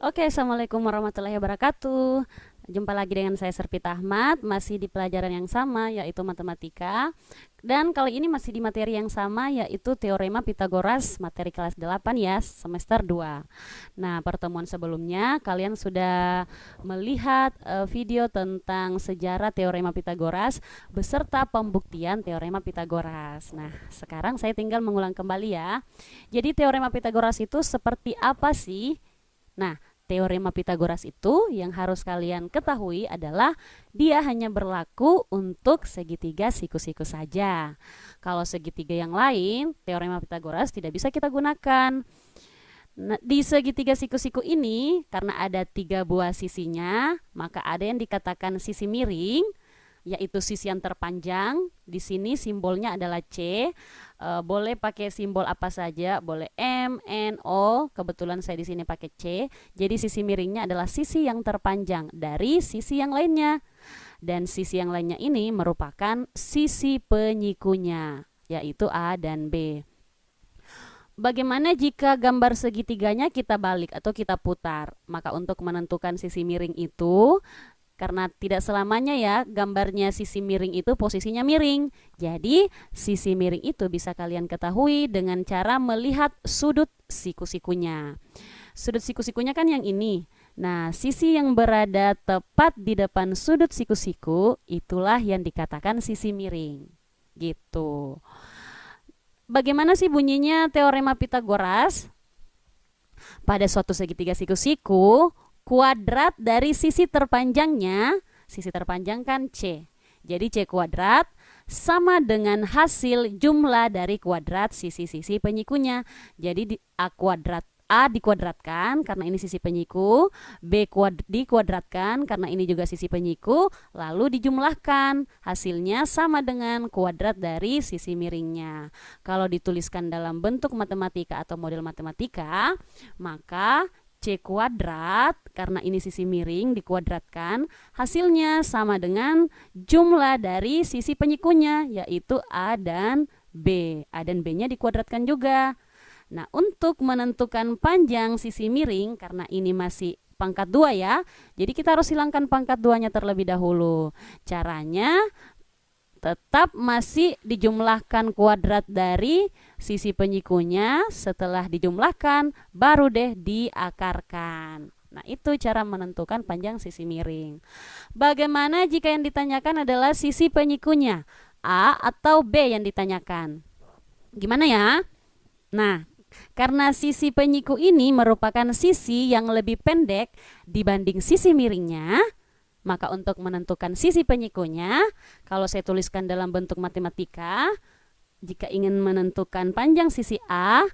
Oke, Assalamualaikum warahmatullahi wabarakatuh. Jumpa lagi dengan saya Serpit Ahmad, masih di pelajaran yang sama yaitu matematika. Dan kali ini masih di materi yang sama yaitu Teorema Pitagoras, materi kelas 8 ya, semester 2. Nah, pertemuan sebelumnya kalian sudah melihat video tentang sejarah Teorema Pitagoras beserta pembuktian Teorema Pitagoras. Nah, sekarang saya tinggal mengulang kembali ya. Jadi Teorema Pitagoras itu seperti apa sih? Nah, teorema Pitagoras itu yang harus kalian ketahui adalah dia hanya berlaku untuk segitiga siku-siku saja. Kalau segitiga yang lain, teorema Pitagoras tidak bisa kita gunakan. Nah, di segitiga siku-siku ini, karena ada 3 buah sisinya, maka ada yang dikatakan sisi miring, yaitu sisi yang terpanjang. Di sini simbolnya adalah C. Boleh pakai simbol apa saja, boleh M, N, O. Kebetulan saya di sini pakai C. Jadi sisi miringnya adalah sisi yang terpanjang dari sisi yang lainnya. Dan sisi yang lainnya ini merupakan sisi penyikunya, yaitu A dan B. Bagaimana jika gambar segitiganya kita balik atau kita putar? Maka untuk menentukan sisi miring itu, karena tidak selamanya ya gambarnya sisi miring itu posisinya miring. Jadi sisi miring itu bisa kalian ketahui dengan cara melihat sudut siku-sikunya. Sudut siku-sikunya kan yang ini. Nah, sisi yang berada tepat di depan sudut siku-siku itulah yang dikatakan sisi miring. Gitu. Bagaimana sih bunyinya teorema Pitagoras? Pada suatu segitiga siku-siku, kuadrat dari sisi terpanjangnya, sisi terpanjang kan C. Jadi C kuadrat sama dengan hasil jumlah dari kuadrat sisi-sisi penyikunya. Jadi A kuadrat A dikuadratkan karena ini sisi penyiku, B dikuadratkan karena ini juga sisi penyiku, lalu dijumlahkan. Hasilnya sama dengan kuadrat dari sisi miringnya. Kalau dituliskan dalam bentuk matematika atau model matematika, maka C kuadrat, karena ini sisi miring dikuadratkan, hasilnya sama dengan jumlah dari sisi penyikunya, yaitu A dan B. A dan B-nya dikuadratkan juga. Nah, untuk menentukan panjang sisi miring, karena ini masih pangkat 2 ya, jadi kita harus hilangkan pangkat 2-nya terlebih dahulu. Caranya tetap masih dijumlahkan kuadrat dari sisi penyikunya, setelah dijumlahkan baru deh diakarkan. Nah, itu cara menentukan panjang sisi miring. Bagaimana jika yang ditanyakan adalah sisi penyikunya? A atau B yang ditanyakan? Gimana ya? Nah, karena sisi penyiku ini merupakan sisi yang lebih pendek dibanding sisi miringnya, maka untuk menentukan sisi penyikunya, kalau saya tuliskan dalam bentuk matematika, jika ingin menentukan panjang sisi A,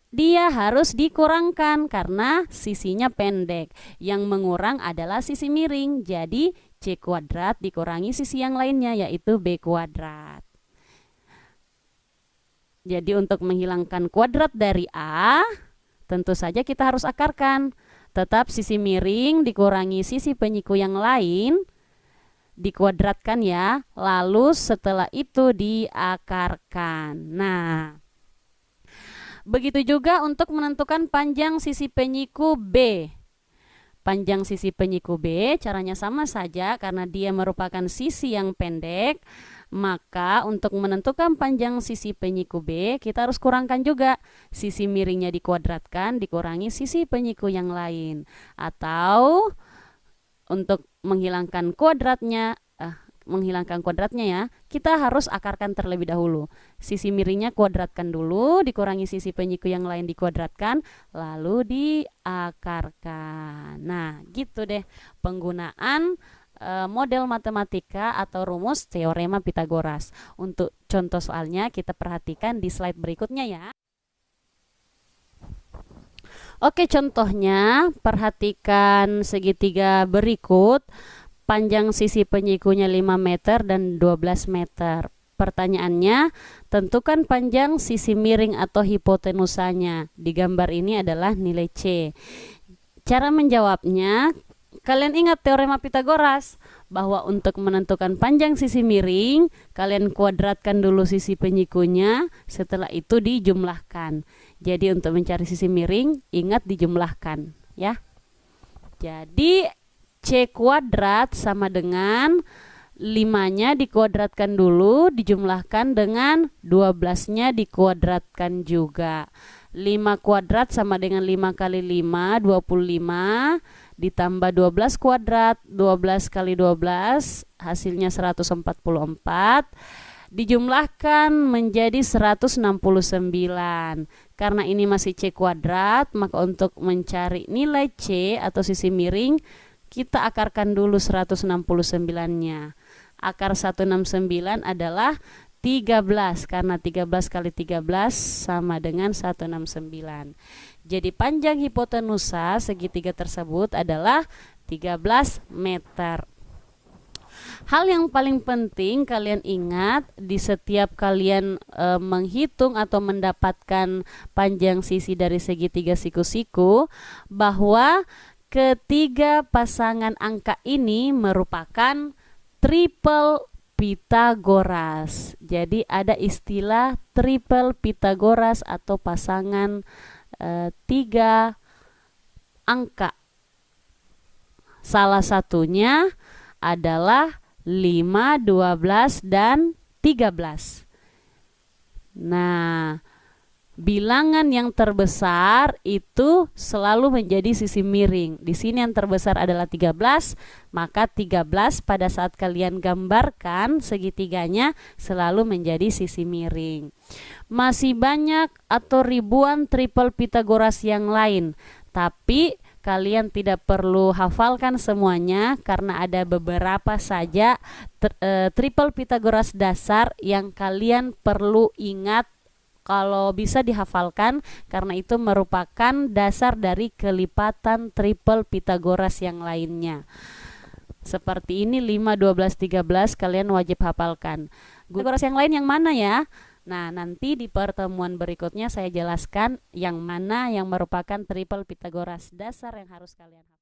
dia harus dikurangkan karena sisinya pendek. Yang mengurang adalah sisi miring. Jadi C kuadrat dikurangi sisi yang lainnya, yaitu B kuadrat. Jadi untuk menghilangkan kuadrat dari A, tentu saja kita harus akarkan. Tetap sisi miring dikurangi sisi penyiku yang lain, dikuadratkan ya, lalu setelah itu diakarkan. Nah, begitu juga untuk menentukan panjang sisi penyiku B. Panjang sisi penyiku B caranya sama saja karena dia merupakan sisi yang pendek. Maka untuk menentukan panjang sisi penyiku B, kita harus kurangkan juga. Sisi miringnya dikuadratkan dikurangi sisi penyiku yang lain. Atau untuk menghilangkan kuadratnya ya, kita harus akarkan terlebih dahulu. Sisi miringnya kuadratkan dulu, dikurangi sisi penyiku yang lain dikuadratkan, lalu diakarkan. Nah, gitu deh penggunaan model matematika atau rumus teorema Pitagoras. Untuk contoh soalnya kita perhatikan di slide berikutnya ya. Oke, contohnya perhatikan segitiga berikut. Panjang sisi penyikunya 5 meter dan 12 meter. Pertanyaannya, tentukan panjang sisi miring atau hipotenusanya. Di gambar ini adalah nilai C. Cara menjawabnya, kalian ingat teorema Pitagoras bahwa untuk menentukan panjang sisi miring, kalian kuadratkan dulu sisi penyikunya, setelah itu dijumlahkan. Jadi untuk mencari sisi miring, ingat dijumlahkan ya. Jadi C kuadrat sama dengan 5-nya dikuadratkan dulu, dijumlahkan dengan 12-nya dikuadratkan juga. 5 kuadrat sama dengan 5 kali 5, 25, ditambah 12 kuadrat, 12 kali 12, hasilnya 144, dijumlahkan menjadi 169. Karena ini masih C kuadrat, maka untuk mencari nilai C atau sisi miring, kita akarkan dulu 169-nya. Akar 169 adalah 13, karena 13 kali 13 sama dengan 169. Jadi panjang hipotenusa segitiga tersebut adalah 13 meter. Hal yang paling penting kalian ingat di setiap kalian menghitung atau mendapatkan panjang sisi dari segitiga siku-siku, bahwa ketiga pasangan angka ini merupakan triple Pitagoras. Jadi ada istilah triple Pitagoras atau pasangan 3 angka. Salah satunya adalah 5, 12, dan 13. Nah, bilangan yang terbesar itu selalu menjadi sisi miring. Di sini yang terbesar adalah 13, maka 13 pada saat kalian gambarkan segitiganya selalu menjadi sisi miring. Masih banyak atau ribuan triple Pitagoras yang lain, tapi kalian tidak perlu hafalkan semuanya karena ada beberapa saja triple Pitagoras dasar yang kalian perlu ingat. Kalau bisa dihafalkan, karena itu merupakan dasar dari kelipatan triple Pitagoras yang lainnya. Seperti ini 5, 12, 13 kalian wajib hafalkan. Pitagoras yang lain yang mana ya? Nah, nanti di pertemuan berikutnya saya jelaskan yang mana yang merupakan triple Pitagoras dasar yang harus kalian hafalkan.